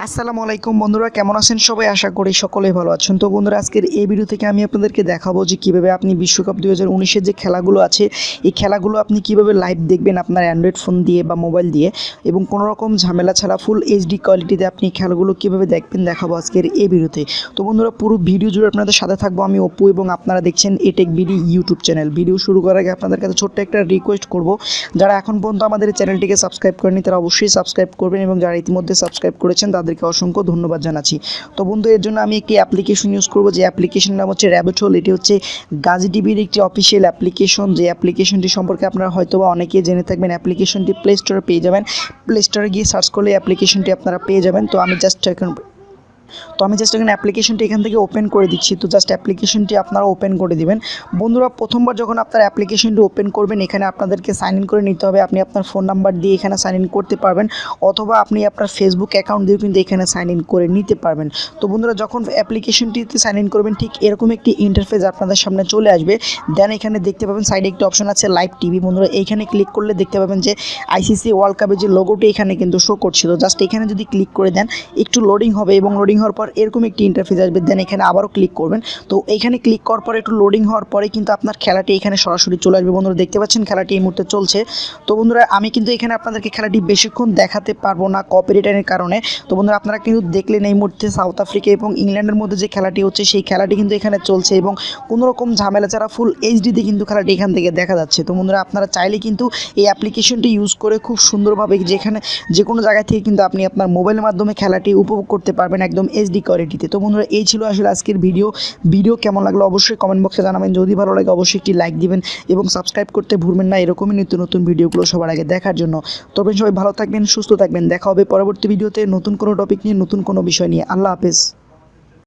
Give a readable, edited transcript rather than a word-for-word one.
আসসালামু আলাইকুম বন্ধুরা, কেমন আছেন সবাই? আশা করি সকলেই ভালো আছেন। তো বন্ধুরা, আজকের এই ভিডিও থেকে আমি আপনাদেরকে দেখাবো যে কীভাবে আপনি বিশ্বকাপ 2019-এর যে খেলাগুলো আছে এই খেলাগুলো আপনি কীভাবে লাইভ দেখবেন আপনার অ্যান্ড্রয়েড ফোন দিয়ে বা মোবাইল দিয়ে, এবং কোনো রকম ঝামেলা ছাড়া ফুল এইচডি কোয়ালিটিতে আপনি খেলাগুলো কীভাবে দেখবেন দেখাবো আজকের এই ভিডিওতে। তো বন্ধুরা, পুরো ভিডিও জুড়ে আপনাদের সাথে থাকবো আমি অপু, এবং আপনারা দেখছেন এটেক বিডি ইউটিউব চ্যানেল। ভিডিও শুরু করার আগে আপনাদের কাছে ছোট্ট একটা রিকোয়েস্ট করব, যারা এখন পর্যন্ত আমাদের চ্যানেলটিকে সাবস্ক্রাইব করেনি তারা অবশ্যই সাবস্ক্রাইব করবেন, এবং যারা ইতিমধ্যে সাবস্ক্রাইব করেছেন তাদেরকে অসংখ্য ধন্যবাদ জানাচ্ছি। তো বন্ধু, এর জন্য আমি একটি অ্যাপ্লিকেশন ইউজ করব, যে অ্যাপ্লিকেশনের নাম হচ্ছে র্যাবিট হোল। এটি হচ্ছে গাজী টিভির একটি অফিসিয়াল অ্যাপ্লিকেশন। যে অ্যাপ্লিকেশনটি সম্পর্কে আপনারা হয়তোবা অনেকেই জেনে থাকবেন। অ্যাপ্লিকেশনটি প্লে স্টোরে পেয়ে যাবেন। প্লে স্টোরে গিয়ে সার্চ করলে অ্যাপ্লিকেশনটি আপনারা পেয়ে যাবেন। তো আমি জাস্ট এখানে অ্যাপ্লিকেশনটি এখান থেকে ওপেন করে দিচ্ছি। তো জাস্ট অ্যাপ্লিকেশনটি আপনারা ওপেন করে দিবেন। বন্ধুরা, প্রথমবার যখন আপনারা অ্যাপ্লিকেশনটি ওপেন করবেন, এখানে আপনাদেরকে সাইন ইন করে নিতে হবে। আপনি আপনার ফোন নাম্বার দিয়ে এখানে সাইন ইন করতে পারবেন, অথবা আপনি আপনার ফেসবুক অ্যাকাউন্ট দিয়েও কিন্তু এখানে সাইন ইন করে নিতে পারবেন। তো বন্ধুরা, যখন অ্যাপ্লিকেশনটিতে সাইন ইন করবেন, ঠিক এরকম একটি ইন্টারফেস আপনাদের সামনে চলে আসবে। দেন এখানে দেখতে পাবেন সাইডে একটি অপশন আছে লাইভ টিভি। বন্ধুরা, এইখানে ক্লিক করলে দেখতে পাবেন যে আইসিসি ওয়ার্ল্ড কাপের যে লোগোটি এখানে কিন্তু শো করছিল। জাস্ট এখানে যদি ক্লিক করে দেন, একটু লোডিং হবে, এবং লোডিং হওয়ার পর এরকম একটি ইন্টারফেস আসবে। দেন এখানে আবারও ক্লিক করবেন। তো এখানে ক্লিক করার পর একটু লোডিং হওয়ার পরে কিন্তু আপনার খেলাটি এখানে সরাসরি চলে আসবে। বন্ধুরা, দেখতে পাচ্ছেন খেলাটি এই মুহূর্তে চলছে। তো বন্ধুরা, আমি কিন্তু এখানে আপনাদেরকে খেলাটি বেশিক্ষণ দেখাতে পারবো না কপিরাইটের কারণে। তো বন্ধুরা, আপনারা কিন্তু দেখলেন এই মুহূর্তে সাউথ আফ্রিকা এবং ইংল্যান্ডের মধ্যে যে খেলাটি হচ্ছে সেই খেলাটি কিন্তু এখানে চলছে, এবং কোনো রকম ঝামেলা ছাড়া ফুল এইচডিতে কিন্তু খেলাটি এখান থেকে দেখা যাচ্ছে। তো বন্ধুরা, আপনারা চাইলে কিন্তু এই অ্যাপ্লিকেশনটি ইউজ করে খুব সুন্দরভাবে যেখানে যে কোনো জায়গা থেকে কিন্তু আপনি আপনার মোবাইলের মাধ্যমে খেলাটি উপভোগ করতে পারবেন একদম এইচডি কোয়ালিটিতে। তো বন্ধুরা, এই ছিল আসলে আজকের ভিডিও কেমন লাগলো অবশ্যই কমেন্ট বক্সে জানাবেন। যদি ভালো লাগে অবশ্যই একটি লাইক দিবেন, এবং সাবস্ক্রাইব করতে ভুলবেন না এরকমই নিত্য নতুন ভিডিওগুলো সবার আগে দেখার জন্য। তবে সবাই ভালো থাকবেন, সুস্থ থাকবেন। দেখা হবে পরবর্তী ভিডিওতে নতুন কোনো টপিক নিয়ে, নতুন কোনো বিষয় নিয়ে। আল্লাহ হাফেজ।